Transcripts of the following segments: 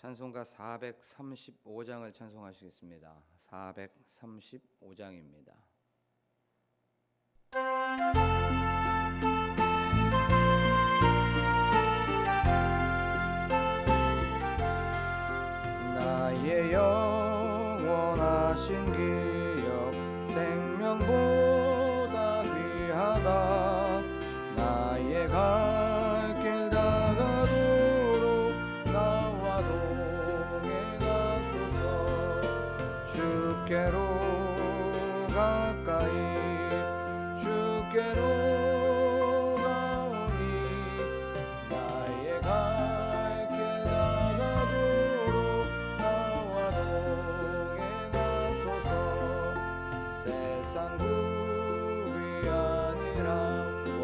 찬송가 435장을 찬송하시겠습니다. 435장입니다. 나의 영원하신 기업 생명보다 귀하다. 나의 갈 길 다가도록 나와 동행하소서. 주께로 가까이 주께로 가오니 나의 갈 길 다가도록 나와 동행하소서. 세상 구비한 일함과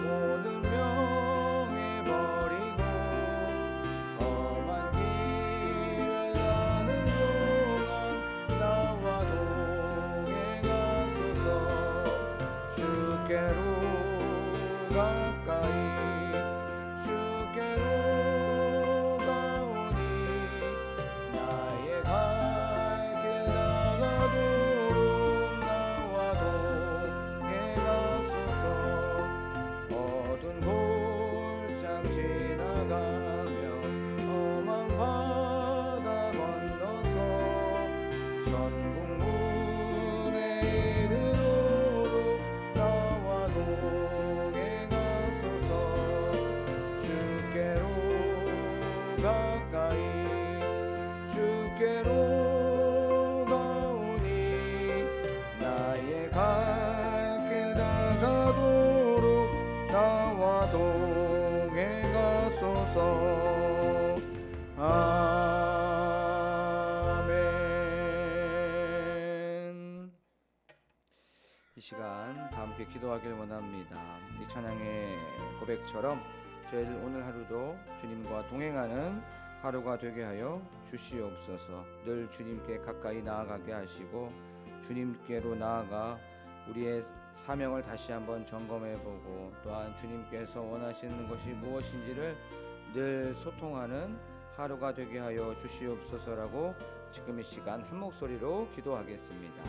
모든 명예 버리고 험한 길을 가는 동안 나와 동행하소서. 주께로 가까이 주께로 가오니 나의 갈 길 다가도록 나와 동행하소서. 어두운 골장 지나가며 험한 바다 건너서 천국 문에 이르도록 나와 동행하소서. 주께로 가까이 주께로 가오니 나의 갈 길 다가도록 나와 동행하소서. 아멘. 이 시간 다 함께 기도하길 원합니다. 이 찬양의 고백처럼 저희들 오늘 하루도 주님과 동행하는 하루가 되게 하여 주시옵소서. 늘 주님께 가까이 나아가게 하시고 주님께로 나아가 우리의 사명을 다시 한번 점검해보고 또한 주님께서 원하시는 것이 무엇인지를 늘 소통하는 하루가 되게 하여 주시옵소서라고 지금 이 시간 한 목소리로 기도하겠습니다.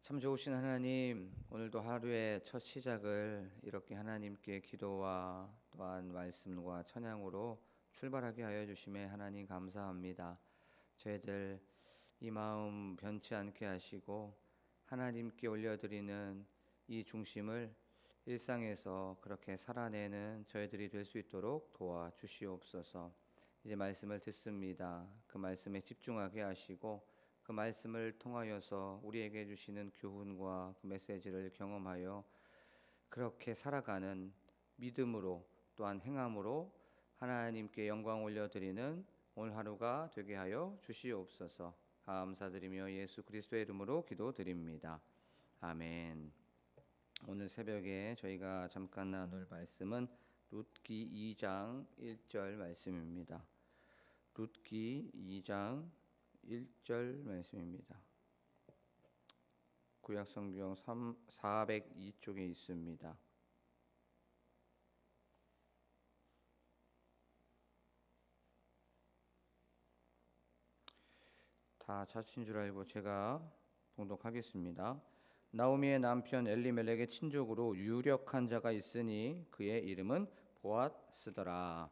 참 좋으신 하나님, 오늘도 하루의 첫 시작을 이렇게 하나님께 기도와 또한 말씀과 찬양으로 출발하게 하여 주심에 하나님 감사합니다. 저희들 이 마음 변치 않게 하시고 하나님께 올려드리는 이 중심을 일상에서 그렇게 살아내는 저희들이 될 수 있도록 도와주시옵소서. 이제 말씀을 듣습니다. 그 말씀에 집중하게 하시고 그 말씀을 통하여서 우리에게 주시는 교훈과 그 메시지를 경험하여 그렇게 살아가는 믿음으로 또한 행함으로 하나님께 영광 올려드리는 오늘 하루가 되게 하여 주시옵소서. 감사드리며 예수 그리스도의 이름으로 기도드립니다. 아멘. 오늘 새벽에 저희가 잠깐 나눌 말씀은 룻기 2장 1절 말씀입니다. 룻기 2장 1절 말씀입니다. 구약성경 402쪽에 있습니다. 다 찾으신 줄 알고 제가 봉독하겠습니다. 나오미의 남편 엘리멜렉의 친족으로 유력한 자가 있으니 그의 이름은 보아스더라.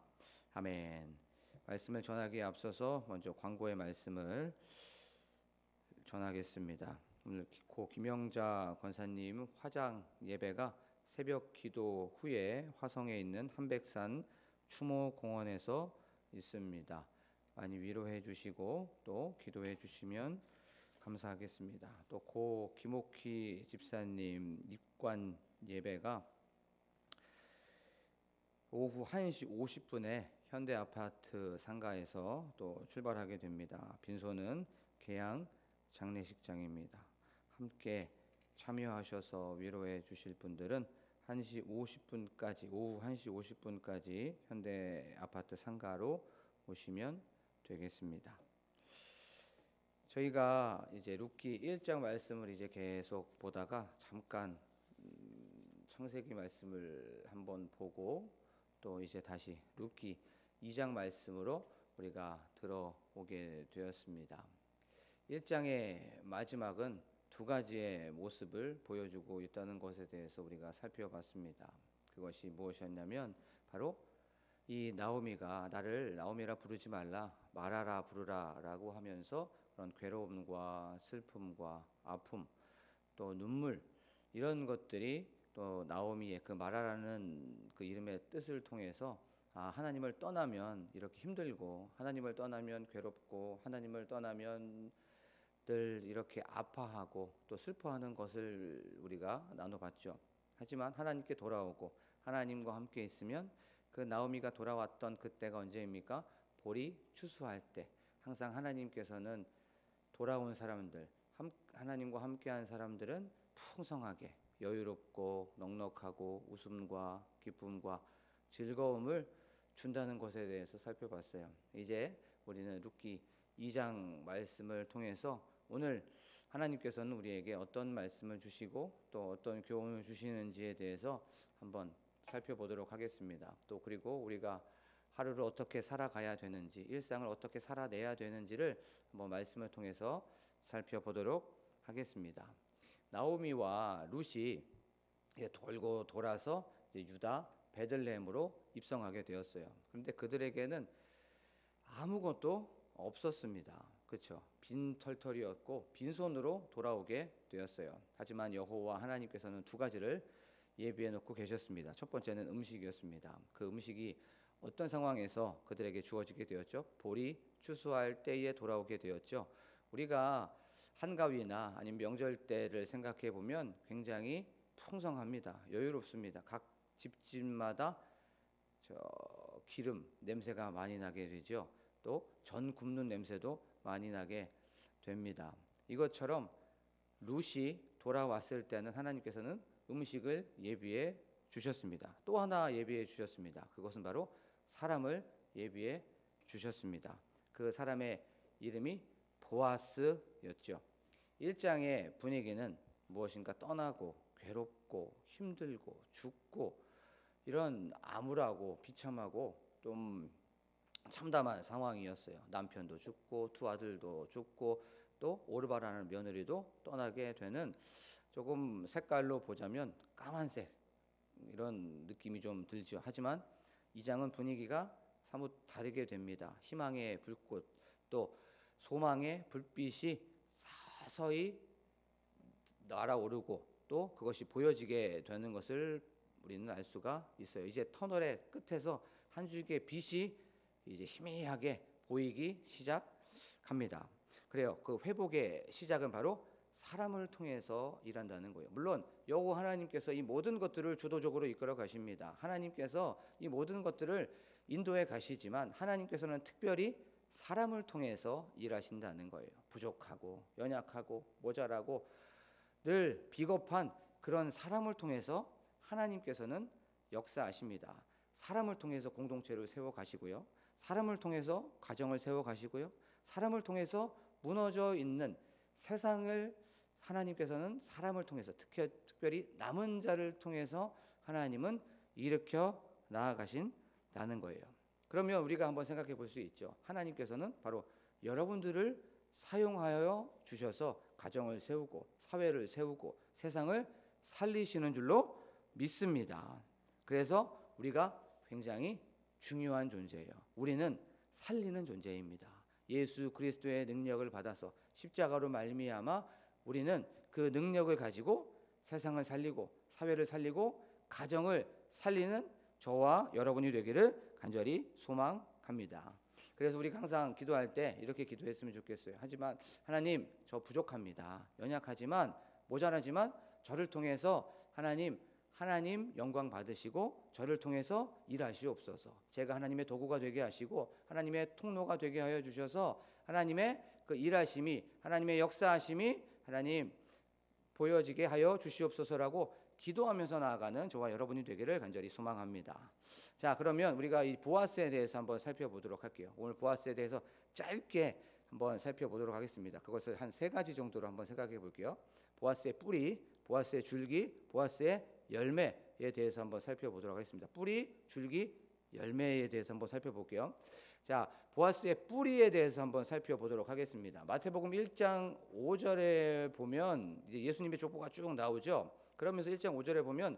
아멘. 말씀을 전하기에 앞서서 먼저 광고의 말씀을 전하겠습니다. 오늘 고 김영자 권사님 화장 예배가 새벽 기도 후에 화성에 있는 한백산 추모공원에서 있습니다. 많이 위로해 주시고 또 기도해 주시면 감사하겠습니다. 또 고 김옥희 집사님 입관 예배가 오후 1시 50분에 현대아파트 상가에서 또 출발하게 됩니다. 빈소는 계양 장례식장입니다. 함께 참여하셔서 위로해 주실 분들은 1시 50분까지 오후 1시 50분까지 현대아파트 상가로 오시면 되겠습니다. 저희가 이제 룻기 1장 말씀을 이제 계속 보다가 잠깐 창세기 말씀을 한번 보고 또 이제 다시 룻기 2장 말씀으로 우리가 들어오게 되었습니다. 1장의 마지막은 두 가지의 모습을 보여주고 있다는 것에 대해서 우리가 살펴봤습니다. 그것이 무엇이었냐면 바로 이 나오미가 나를 나오미라 부르지 말라 마라라 부르라 라고 하면서 그런 괴로움과 슬픔과 아픔 또 눈물 이런 것들이 또 나오미의 그 마라라는 그 이름의 뜻을 통해서 하나님을 떠나면 이렇게 힘들고 하나님을 떠나면 괴롭고 하나님을 떠나면 늘 이렇게 아파하고 또 슬퍼하는 것을 우리가 나눠봤죠. 하지만 하나님께 돌아오고 하나님과 함께 있으면 그 나오미가 돌아왔던 그때가 언제입니까? 볼이 추수할 때 항상 하나님께서는 돌아온 사람들 하나님과 함께한 사람들은 풍성하게 여유롭고 넉넉하고 웃음과 기쁨과 즐거움을 준다는 것에 대해서 살펴봤어요. 이제 우리는 룻기 2장 말씀을 통해서 오늘 하나님께서는 우리에게 어떤 말씀을 주시고 또 어떤 교훈을 주시는지에 대해서 한번 살펴보도록 하겠습니다. 또 그리고 우리가 하루를 어떻게 살아가야 되는지 일상을 어떻게 살아내야 되는지를 한번 말씀을 통해서 살펴보도록 하겠습니다. 나오미와 룻이 돌고 돌아서 유다 베들레헴으로 입성하게 되었어요. 그런데 그들에게는 아무것도 없었습니다. 그렇죠? 빈털털이었고 빈손으로 돌아오게 되었어요. 하지만 여호와 하나님께서는 두 가지를 예비해 놓고 계셨습니다. 첫 번째는 음식이었습니다. 그 음식이 어떤 상황에서 그들에게 주어지게 되었죠? 볼이 추수할 때에 돌아오게 되었죠. 우리가 한가위나 아니면 명절 때를 생각해 보면 굉장히 풍성합니다. 여유롭습니다. 각 집집마다 기름 냄새가 많이 나게 되죠. 또 전 굽는 냄새도 많이 나게 됩니다. 이것처럼 룻이 돌아왔을 때는 하나님께서는 음식을 예비해 주셨습니다. 또 하나 예비해 주셨습니다. 그것은 바로 사람을 예비해 주셨습니다. 그 사람의 이름이 보아스였죠. 1장의 분위기는 무엇인가 떠나고 괴롭고 힘들고 죽고 이런 암울하고 비참하고 좀 참담한 상황이었어요. 남편도 죽고 두 아들도 죽고 또 오르바라는 며느리도 떠나게 되는 조금 색깔로 보자면 까만색 이런 느낌이 좀 들죠. 하지만 이 장은 분위기가 사뭇 다르게 됩니다. 희망의 불꽃 또 소망의 불빛이 서서히 날아오르고 또 그것이 보여지게 되는 것을 우리는 알 수가 있어요. 이제 터널의 끝에서 한 줄기의 빛이 이제 희미하게 보이기 시작합니다. 그래요. 그 회복의 시작은 바로 사람을 통해서 일한다는 거예요. 물론 여호와 하나님께서 이 모든 것들을 주도적으로 이끌어 가십니다. 하나님께서 이 모든 것들을 인도해 가시지만 하나님께서는 특별히 사람을 통해서 일하신다는 거예요. 부족하고 연약하고 모자라고 늘 비겁한 그런 사람을 통해서 하나님께서는 역사하십니다. 사람을 통해서 공동체를 세워 가시고요. 사람을 통해서 가정을 세워 가시고요. 사람을 통해서 무너져 있는 세상을 하나님께서는 사람을 통해서 특별히 남은 자를 통해서 하나님은 일으켜 나아가신다는 거예요. 그러면 우리가 한번 생각해 볼 수 있죠. 하나님께서는 바로 여러분들을 사용하여 주셔서 가정을 세우고 사회를 세우고 세상을 살리시는 줄로 믿습니다. 그래서 우리가 굉장히 중요한 존재예요. 우리는 살리는 존재입니다. 예수 그리스도의 능력을 받아서 십자가로 말미암아 우리는 그 능력을 가지고 세상을 살리고 사회를 살리고 가정을 살리는 저와 여러분이 되기를 간절히 소망합니다. 그래서 우리가 항상 기도할 때 이렇게 기도했으면 좋겠어요. 하지만 하나님, 저 부족합니다. 연약하지만 모자라지만 저를 통해서 하나님 영광 받으시고 저를 통해서 일하시옵소서. 제가 하나님의 도구가 되게 하시고 하나님의 통로가 되게 하여 주셔서 하나님의 그 일하심이, 하나님의 역사하심이 하나님 보여지게 하여 주시옵소서라고 기도하면서 나아가는 저와 여러분이 되기를 간절히 소망합니다. 자, 그러면 우리가 이 보아스에 대해서 한번 살펴보도록 할게요. 오늘 보아스에 대해서 짧게 한번 살펴보도록 하겠습니다. 그것을 한 3가지 정도로 한번 생각해 볼게요. 보아스의 뿌리, 보아스의 줄기, 보아스의 열매에 대해서 한번 살펴보도록 하겠습니다. 뿌리, 줄기, 열매에 대해서 한번 살펴볼게요. 자, 보아스의 뿌리에 대해서 한번 살펴보도록 하겠습니다. 마태복음 1장 5절에 보면 이제 예수님의 족보가 쭉 나오죠. 그러면서 1장 5절에 보면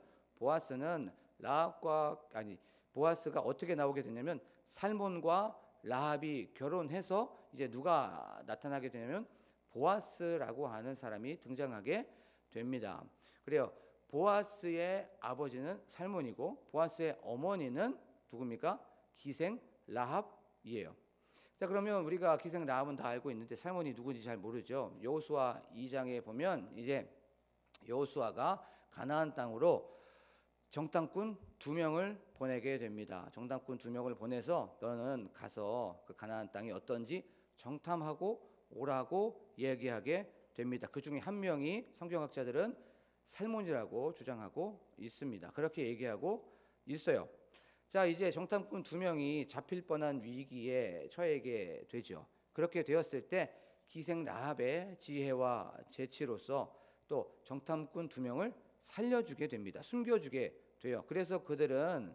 보아스가 어떻게 나오게 되냐면 살몬과 라합이 결혼해서 이제 누가 나타나게 되냐면 보아스라고 하는 사람이 등장하게 됩니다. 그래요. 보아스의 아버지는 살몬이고 보아스의 어머니는 누굽니까? 기생 라합이에요. 자, 그러면 우리가 기생 라합은 다 알고 있는데 살몬이 누군지 잘 모르죠. 여호수아 2장에 보면 이제 여호수아가 가나안 땅으로 정탐꾼 2명을 보내게 됩니다. 정탐꾼 2명을 보내서 너는 가서 그 가나안 땅이 어떤지 정탐하고 오라고 얘기하게 됩니다. 그 중에 한 명이 성경학자들은 살몬이라고 주장하고 있습니다. 그렇게 얘기하고 있어요. 자, 이제 정탐꾼 2명이 잡힐 뻔한 위기에 처하게 되죠. 그렇게 되었을 때 기생 라합의 지혜와 재치로서 또 정탐꾼 2명을 살려주게 됩니다. 숨겨주게 돼요. 그래서 그들은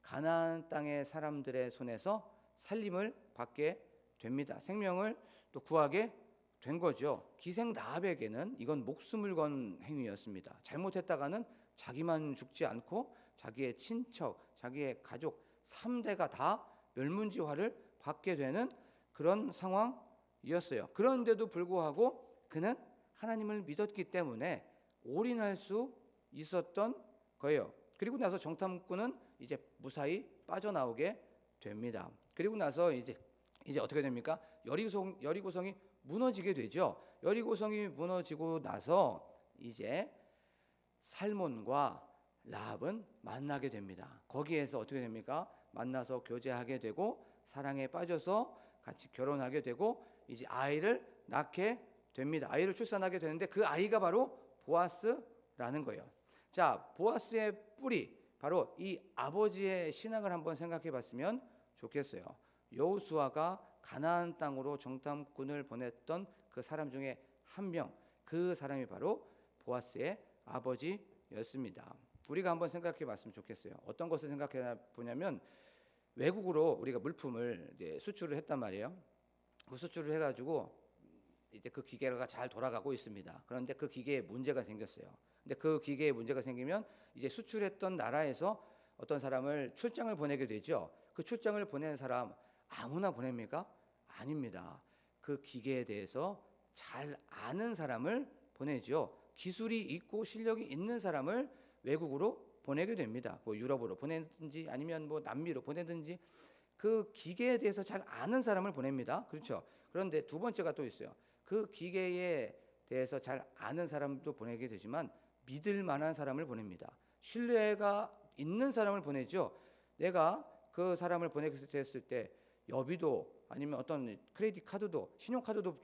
가나안 땅의 사람들의 손에서 살림을 받게 됩니다. 생명을 또 구하게 된 거죠. 기생 라합에게는 이건 목숨을 건 행위였습니다. 잘못했다가는 자기만 죽지 않고 자기의 친척, 자기의 가족 3대가 다 멸문지화를 받게 되는 그런 상황이었어요. 그런데도 불구하고 그는 하나님을 믿었기 때문에 올인할 수 있었던 거예요. 그리고 나서 정탐꾼은 이제 무사히 빠져나오게 됩니다. 그리고 나서 이제 어떻게 됩니까? 여리고성이 무너지게 되죠. 여리고성이 무너지고 나서 이제 살몬과 라합은 만나게 됩니다. 거기에서 어떻게 됩니까? 만나서 교제하게 되고 사랑에 빠져서 같이 결혼하게 되고 이제 아이를 낳게 됩니다. 아이를 출산하게 되는데 그 아이가 바로 보아스라는 거예요. 자, 보아스의 뿌리, 바로 이 아버지의 신앙을 한번 생각해 봤으면 좋겠어요. 여호수아가 가나안 땅으로 정탐꾼을 보냈던 그 사람 중에 한 명, 그 사람이 바로 보아스의 아버지였습니다. 우리가 한번 생각해 봤으면 좋겠어요. 어떤 것을 생각해 보냐면 외국으로 우리가 물품을 이제 수출을 했단 말이에요. 그 수출을 해가지고 이제 그 기계가 잘 돌아가고 있습니다. 그런데 그 기계에 문제가 생겼어요. 근데 그 기계에 문제가 생기면 이제 수출했던 나라에서 어떤 사람을 출장을 보내게 되죠. 그 출장을 보낸 사람 아무나 보냅니까? 아닙니다. 그 기계에 대해서 잘 아는 사람을 보내죠. 기술이 있고 실력이 있는 사람을 외국으로 보내게 됩니다. 뭐 유럽으로 보내든지 아니면 뭐 남미로 보내든지 그 기계에 대해서 잘 아는 사람을 보냅니다. 그렇죠? 그런데 두 번째가 또 있어요. 그 기계에 대해서 잘 아는 사람도 보내게 되지만 믿을 만한 사람을 보냅니다. 신뢰가 있는 사람을 보내죠. 내가 그 사람을 보내게 됐을 때 여비도 아니면 어떤 크레딧 카드도 신용카드도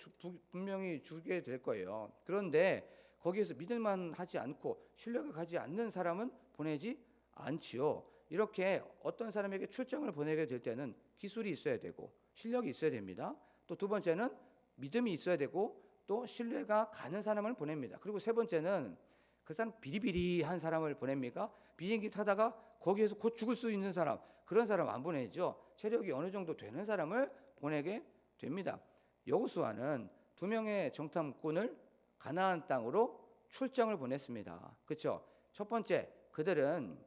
분명히 주게 될 거예요. 그런데 거기에서 믿을만하지 않고 신뢰가 가지 않는 사람은 보내지 않지요. 이렇게 어떤 사람에게 출장을 보내게 될 때는 기술이 있어야 되고 실력이 있어야 됩니다. 또 두 번째는 믿음이 있어야 되고 또 신뢰가 가는 사람을 보냅니다. 그리고 세 번째는 그 사람 비리비리한 사람을 보냅니까? 비행기 타다가 거기에서 곧 죽을 수 있는 사람, 그런 사람 안 보내죠. 체력이 어느 정도 되는 사람을 보내게 됩니다. 여호수아는 2명의 정탐꾼을 가나안 땅으로 출장을 보냈습니다. 그렇죠? 첫 번째, 그들은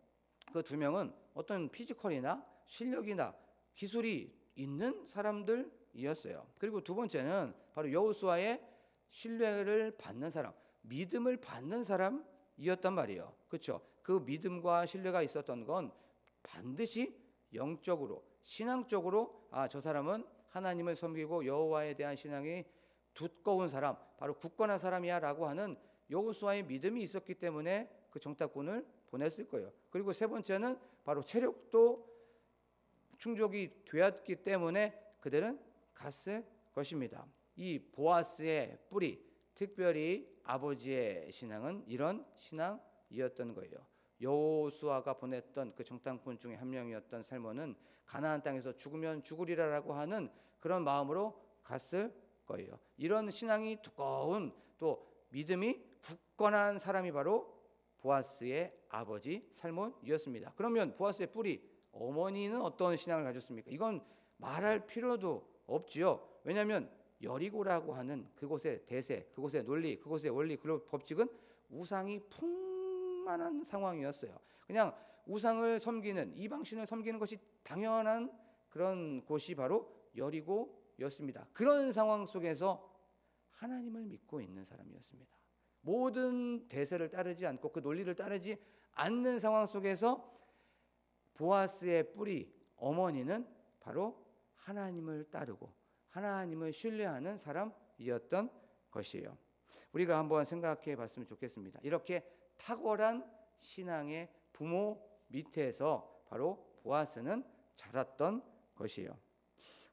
그 2명은 어떤 피지컬이나 실력이나 기술이 있는 사람들이었어요. 그리고 두 번째는 바로 여호수아의 신뢰를 받는 사람, 믿음을 받는 사람이었단 말이에요. 그렇죠? 그 믿음과 신뢰가 있었던 건 반드시 영적으로, 신앙적으로 저 사람은 하나님을 섬기고 여호와에 대한 신앙이 두꺼운 사람, 바로 굳건한 사람이야라고 하는 여호수아의 믿음이 있었기 때문에 그 정탐꾼을 보냈을 거예요. 그리고 세 번째는 바로 체력도 충족이 되었기 때문에 그들은 갔을 것입니다. 이 보아스의 뿌리, 특별히 아버지의 신앙은 이런 신앙이었던 거예요. 여호수아가 보냈던 그 정탐꾼 중에 한 명이었던 살몬은 가나안 땅에서 죽으면 죽으리라라고 하는 그런 마음으로 갔을 거예요. 이런 신앙이 두꺼운 또 믿음이 굳건한 사람이 바로 보아스의 아버지 살몬이었습니다. 그러면 보아스의 뿌리 어머니는 어떤 신앙을 가졌습니까? 이건 말할 필요도 없지요. 왜냐하면 여리고라고 하는 그곳의 대세, 그곳의 논리, 그곳의 원리, 그 법칙은 우상이 풍만한 상황이었어요. 그냥 우상을 섬기는, 이방신을 섬기는 것이 당연한 그런 곳이 바로 여리고였습니다. 그런 상황 속에서 하나님을 믿고 있는 사람이었습니다. 모든 대세를 따르지 않고 그 논리를 따르지 않는 상황 속에서 보아스의 뿌리 어머니는 바로 하나님을 따르고 하나님을 신뢰하는 사람이었던 것이에요. 우리가 한번 생각해 봤으면 좋겠습니다. 이렇게 탁월한 신앙의 부모 밑에서 바로 보아스는 자랐던 것이에요.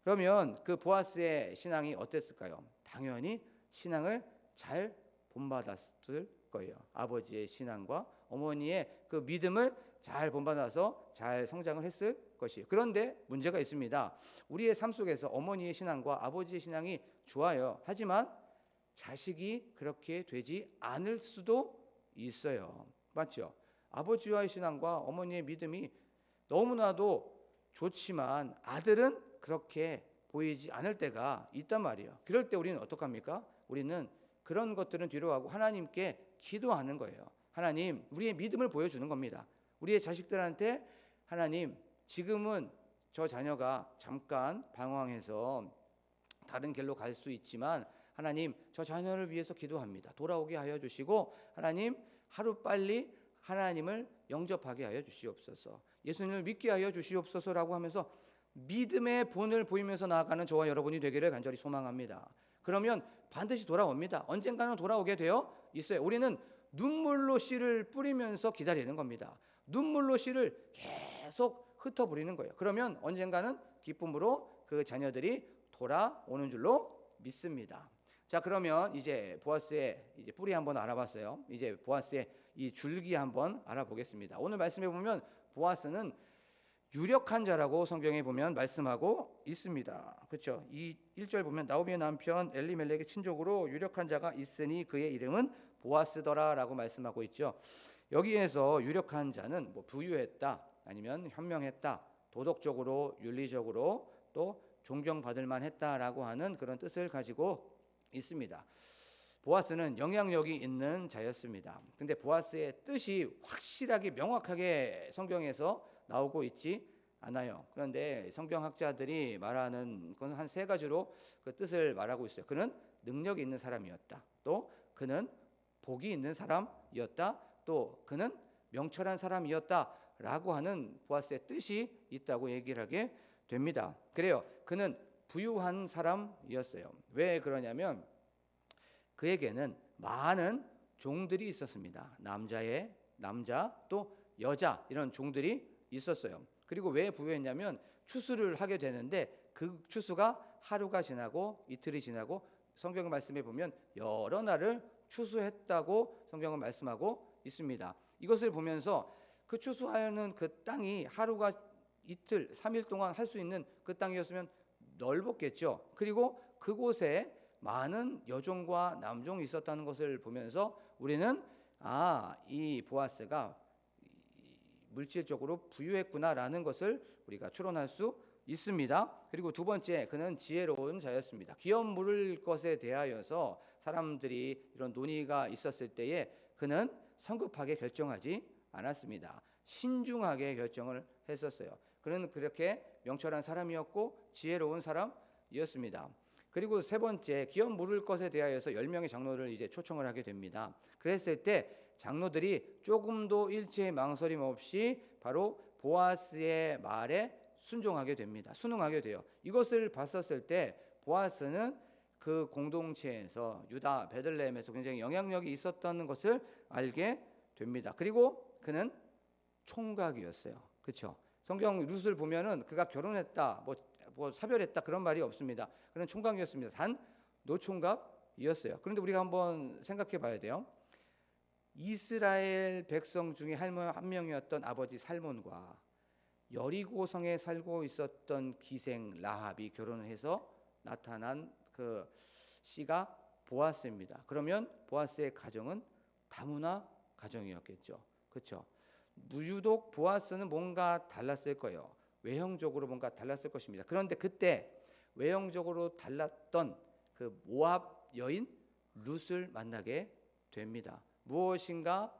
그러면 그 보아스의 신앙이 어땠을까요? 당연히 신앙을 잘 본받았을 거예요. 아버지의 신앙과 어머니의 그 믿음을 잘 본받아서 잘 성장을 했을 것이에요. 그런데 문제가 있습니다. 우리의 삶 속에서 어머니의 신앙과 아버지의 신앙이 좋아요. 하지만 자식이 그렇게 되지 않을 수도 있어요. 맞죠? 아버지와의 신앙과 어머니의 믿음이 너무나도 좋지만 아들은 그렇게 보이지 않을 때가 있단 말이에요. 그럴 때 우리는 어떡합니까? 우리는 그런 것들은 뒤로 하고 하나님께 기도하는 거예요. 하나님, 우리의 믿음을 보여주는 겁니다. 우리의 자식들한테 하나님, 지금은 저 자녀가 잠깐 방황해서 다른 길로 갈 수 있지만 하나님, 저 자녀를 위해서 기도합니다. 돌아오게 하여 주시고 하나님, 하루빨리 하나님을 영접하게 하여 주시옵소서. 예수님을 믿게 하여 주시옵소서라고 하면서 믿음의 본을 보이면서 나아가는 저와 여러분이 되기를 간절히 소망합니다. 그러면 반드시 돌아옵니다. 언젠가는 돌아오게 되어 있어요. 우리는 눈물로 씨를 뿌리면서 기다리는 겁니다. 눈물로 씨를 계속 흩어부리는 거예요. 그러면 언젠가는 기쁨으로 그 자녀들이 돌아오는 줄로 믿습니다. 자, 그러면 이제 보아스의 이제 뿌리 한번 알아봤어요. 이제 보아스의 이 줄기 한번 알아보겠습니다. 오늘 말씀해 보면 보아스는 유력한 자라고 성경에 보면 말씀하고 있습니다. 그렇죠? 이 1절 보면 나오미의 남편 엘리멜렉의 친족으로 유력한 자가 있으니 그의 이름은 보아스더라라고 말씀하고 있죠. 여기에서 유력한 자는 뭐 부유했다, 아니면 현명했다, 도덕적으로 윤리적으로 또 존경받을 만했다라고 하는 그런 뜻을 가지고 있습니다. 보아스는 영향력이 있는 자였습니다. 근데 보아스의 뜻이 확실하게 명확하게 성경에서 나오고 있지 않아요. 그런데 성경학자들이 말하는 건 한 세 가지로 그 뜻을 말하고 있어요. 그는 능력이 있는 사람이었다. 또 그는 복이 있는 사람이었다. 또 그는 명철한 사람이었다라고 하는 보아스의 뜻이 있다고 얘기를 하게 됩니다. 그래요. 그는 부유한 사람이었어요. 왜 그러냐면 그에게는 많은 종들이 있었습니다. 남자 또 여자 이런 종들이 있었어요. 그리고 왜 부유했냐면 추수를 하게 되는데 그 추수가 하루가 지나고 이틀이 지나고 성경 말씀에 보면 여러 날을 추수했다고 성경은 말씀하고 있습니다. 이것을 보면서 그 추수하는 그 땅이 하루가 이틀, 3일 동안 할 수 있는 그 땅이었으면 넓었겠죠. 그리고 그곳에 많은 여종과 남종이 있었다는 것을 보면서 우리는 이 보아스가 물질적으로 부유했구나라는 것을 우리가 추론할 수 있습니다. 그리고 두 번째, 그는 지혜로운 자였습니다. 기업 물을 것에 대하여서 사람들이 이런 논의가 있었을 때에 그는 성급하게 결정하지 않았습니다. 신중하게 결정을 했었어요. 그는 그렇게 명철한 사람이었고 지혜로운 사람이었습니다. 그리고 세 번째, 기업 물을 것에 대하여서 10명의 장로를 이제 초청을 하게 됩니다. 그랬을 때 장로들이 조금도 일체의 망설임 없이 바로 보아스의 말에 순종하게 됩니다. 순응하게 돼요. 이것을 봤었을 때 보아스는 그 공동체에서 유다 베들레헴에서 굉장히 영향력이 있었던 것을 알게 됩니다. 그리고 그는 총각이었어요. 그렇죠? 성경 룻을 보면은 그가 결혼했다, 뭐 사별했다 그런 말이 없습니다. 그는 총각이었습니다. 단 노총각이었어요. 그런데 우리가 한번 생각해 봐야 돼요. 이스라엘 백성 중에 한 명이었던 아버지 살몬과 여리고성에 살고 있었던 기생 라합이 결혼을 해서 나타난 그 씨가 보아스입니다. 그러면 보아스의 가정은 다문화 가정이었겠죠. 그렇죠? 유독 보아스는 뭔가 달랐을 거예요. 외형적으로 뭔가 달랐을 것입니다. 그런데 그때 외형적으로 달랐던 그 모압 여인 룻을 만나게 됩니다. 무엇인가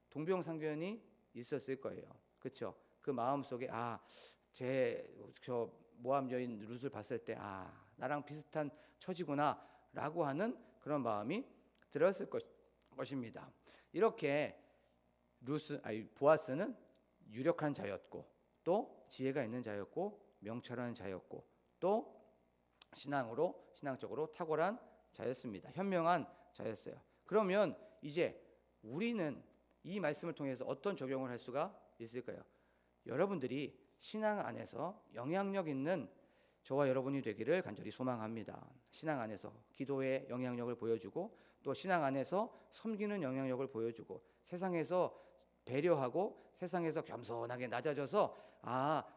동병상련이 있었을 거예요. 그렇죠? 그 마음속에 저 모압 여인 룻을 봤을 때 나랑 비슷한 처지구나라고 하는 그런 마음이 들었을 것입니다. 이렇게 보아스는 유력한 자였고 또 지혜가 있는 자였고 명철한 자였고 또 신앙적으로 탁월한 자였습니다. 현명한 자였어요. 그러면 이제 우리는 이 말씀을 통해서 어떤 적용을 할 수가 있을까요? 여러분들이 신앙 안에서 영향력 있는 저와 여러분이 되기를 간절히 소망합니다. 신앙 안에서 기도의 영향력을 보여주고 또 신앙 안에서 섬기는 영향력을 보여주고 세상에서 배려하고 세상에서 겸손하게 낮아져서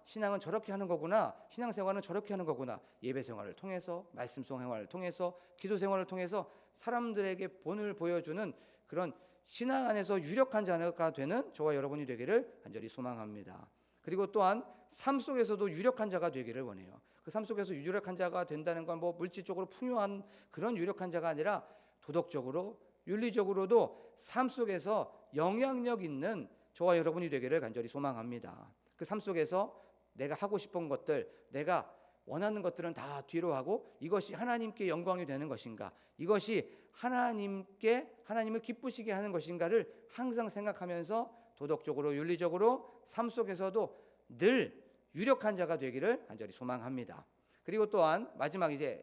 신앙은 저렇게 하는 거구나, 신앙생활은 저렇게 하는 거구나, 예배생활을 통해서 말씀생활을 통해서 기도생활을 통해서 사람들에게 본을 보여주는 그런 신앙 안에서 유력한 자가 되는 저와 여러분이 되기를 간절히 소망합니다. 그리고 또한 삶 속에서도 유력한 자가 되기를 원해요. 그 삶 속에서 유력한 자가 된다는 건 뭐 물질적으로 풍요한 그런 유력한 자가 아니라 도덕적으로 윤리적으로도 삶 속에서 영향력 있는 저와 여러분이 되기를 간절히 소망합니다. 그 삶 속에서 내가 하고 싶은 것들, 내가 원하는 것들은 다 뒤로 하고 이것이 하나님께 영광이 되는 것인가, 이것이 하나님을 기쁘시게 하는 것인가를 항상 생각하면서 도덕적으로 윤리적으로 삶 속에서도 늘 유력한 자가 되기를 간절히 소망합니다. 그리고 또한 마지막 이제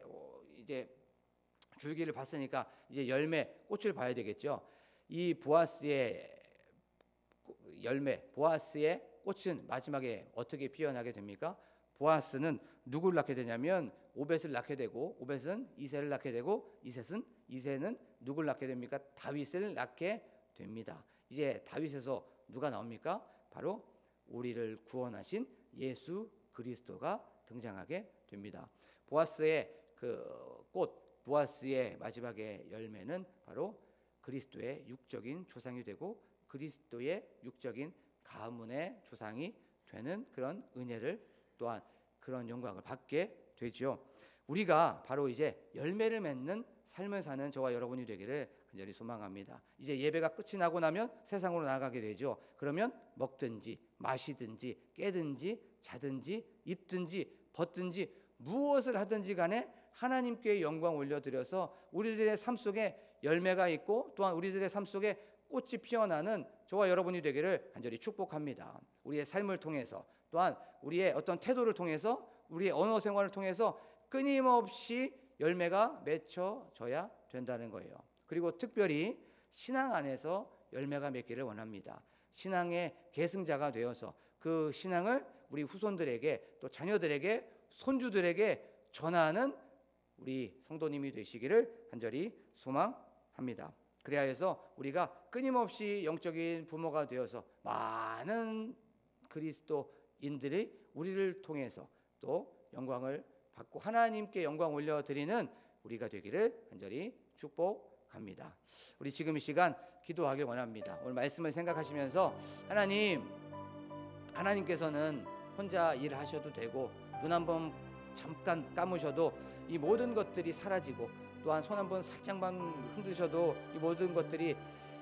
줄기를 봤으니까 이제 꽃을 봐야 되겠죠. 이 보아스의 꽃은 마지막에 어떻게 피어나게 됩니까? 보아스는 누구를 낳게 되냐면 오벳을 낳게 되고 오벳은 이새를 낳게 되고 이새는 누구를 낳게 됩니까? 다윗을 낳게 됩니다. 이제 다윗에서 누가 나옵니까? 바로 우리를 구원하신 예수 그리스도가 등장하게 됩니다. 보아스의 보아스의 마지막의 열매는 바로 그리스도의 육적인 조상이 되고 그리스도의 육적인 가문의 조상이 되는 그런 은혜를 또한 그런 영광을 받게 되죠. 우리가 바로 이제 열매를 맺는 삶을 사는 저와 여러분이 되기를 간절히 소망합니다. 이제 예배가 끝이 나고 나면 세상으로 나가게 되죠. 그러면 먹든지 마시든지 깨든지 자든지 입든지 벗든지 무엇을 하든지 간에 하나님께 영광 올려드려서 우리들의 삶 속에 열매가 있고 또한 우리들의 삶 속에 꽃이 피어나는 저와 여러분이 되기를 간절히 축복합니다. 우리의 삶을 통해서 또한 우리의 어떤 태도를 통해서 우리의 언어 생활을 통해서 끊임없이 열매가 맺혀져야 된다는 거예요. 그리고 특별히 신앙 안에서 열매가 맺기를 원합니다. 신앙의 계승자가 되어서 그 신앙을 우리 후손들에게 또 자녀들에게 손주들에게 전하는 우리 성도님이 되시기를 간절히 소망합니다. 그래야 해서 우리가 끊임없이 영적인 부모가 되어서 많은 그리스도인들이 우리를 통해서 또 영광을 받고 하나님께 영광 올려드리는 우리가 되기를 간절히 축복합니다. 우리 지금 이 시간 기도하길 원합니다. 오늘 말씀을 생각하시면서 하나님께서는 혼자 일하셔도 되고 눈 한번 잠깐 감으셔도 이 모든 것들이 사라지고 또한 손 한번 살짝만 흔드셔도 이 모든 것들이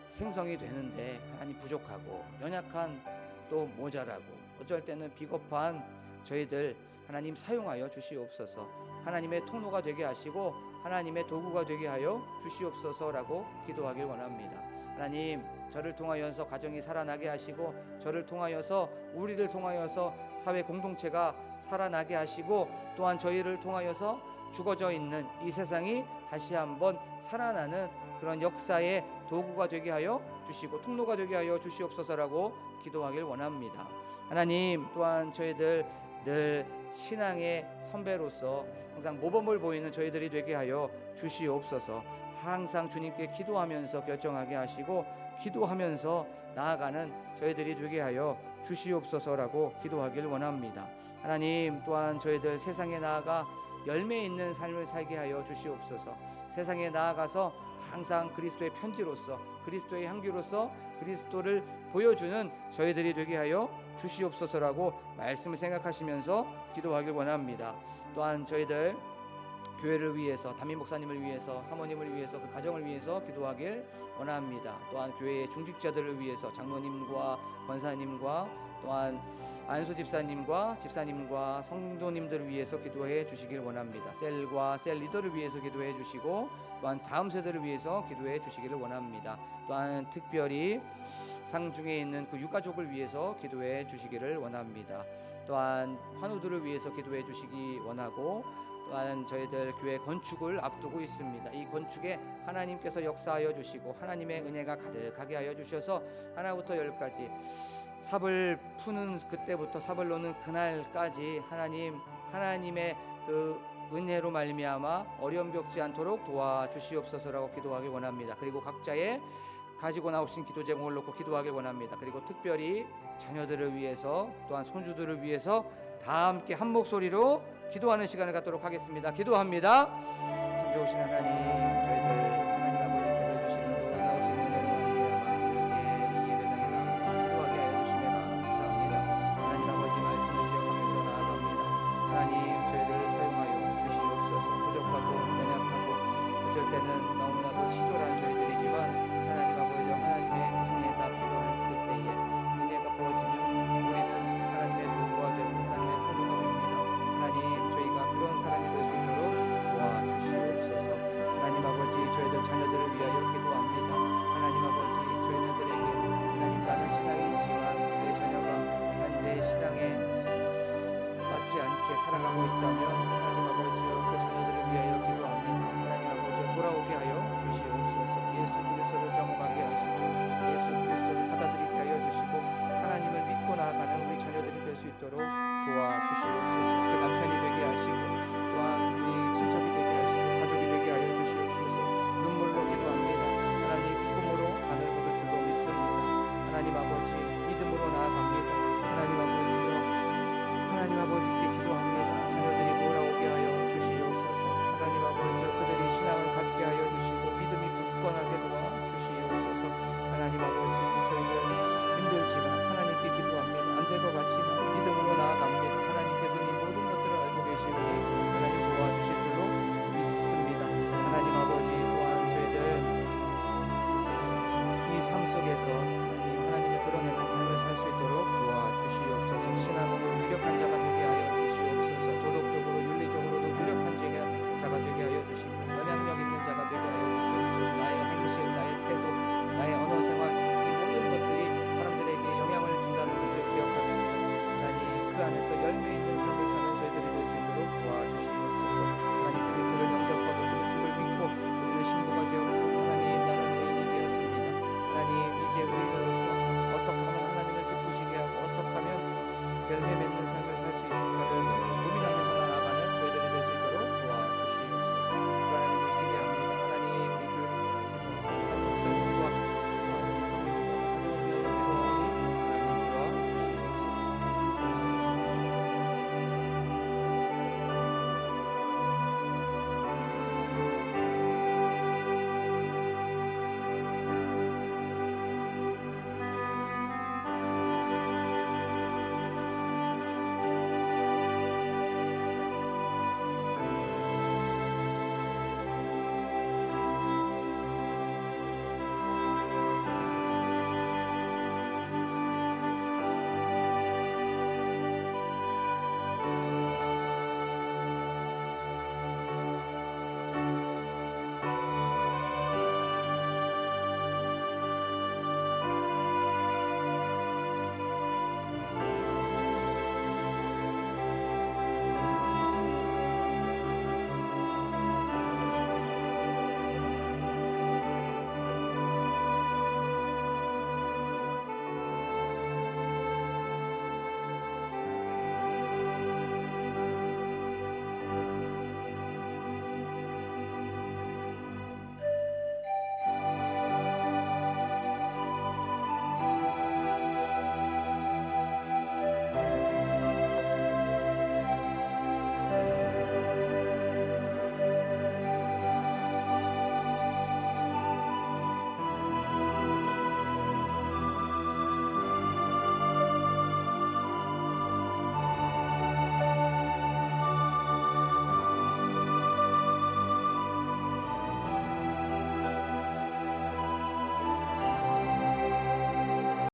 생성이 되는데 하나님 부족하고 연약한 또 모자라고 어쩔 때는 비겁한 저희들 하나님 사용하여 주시옵소서. 하나님의 통로가 되게 하시고 하나님의 도구가 되게 하여 주시옵소서라고 기도하길 원합니다. 하나님, 저를 통하여서 가정이 살아나게 하시고, 저를 통하여서, 우리를 통하여서 사회 공동체가 살아나게 하시고, 또한 저희를 통하여서 죽어져 있는 이 세상이 다시 한번 살아나는 그런 역사의 도구가 되게 하여 주시고 통로가 되게 하여 주시옵소서라고 기도하길 원합니다. 하나님, 또한 저희들 늘 신앙의 선배로서 항상 모범을 보이는 저희들이 되게 하여 주시옵소서. 항상 주님께 기도하면서 결정하게 하시고 기도하면서 나아가는 저희들이 되게 하여 주시옵소서라고 기도하길 원합니다. 하나님, 또한 저희들 세상에 나아가 열매 있는 삶을 살게 하여 주시옵소서. 세상에 나아가서 항상 그리스도의 편지로서, 그리스도의 향기로서 그리스도를 보여주는 저희들이 되게 하여 주시옵소서라고 말씀을 생각하시면서 기도하길 원합니다. 또한 저희들 교회를 위해서, 담임 목사님을 위해서, 사모님을 위해서, 그 가정을 위해서 기도하길 원합니다. 또한 교회의 중직자들을 위해서 장로님과 권사님과 또한 안수 집사님과 성도님들을 위해서 기도해 주시길 원합니다. 셀과 셀 리더를 위해서 기도해 주시고, 또한 다음 세대를 위해서 기도해 주시기를 원합니다. 또한 특별히 상중에 있는 그 유가족을 위해서 기도해 주시기를 원합니다. 또한 환우들을 위해서 기도해 주시기 원하고, 또한 저희들 교회 건축을 앞두고 있습니다. 이 건축에 하나님께서 역사하여 주시고 하나님의 은혜가 가득하게 하여 주셔서 하나부터 열까지 삽을 푸는 그때부터 삽을 놓는 그날까지 하나님의 그 은혜로 말미암아 어려움 겪지 않도록 도와주시옵소서라고 기도하길 원합니다. 그리고 각자의 가지고 나오신 기도 제목을 놓고 기도하길 원합니다. 그리고 특별히 자녀들을 위해서, 또한 손주들을 위해서 다 함께 한 목소리로 기도하는 시간을 갖도록 하겠습니다. 기도합니다. 참 좋으신 하나님, 저희들 하나님 아버지께서 주시는 놀라우신 은혜로 말미암아 이렇게 이 예배당에 나와 기도하게 하여 주시니 감사합니다. 하나님 아버지 말씀을 기억하면서 나아갑니다. 하나님, 저희들을 사용하여 주시옵소서. 부족하고 연약하고 어쩔 때는 너무나도 치졸한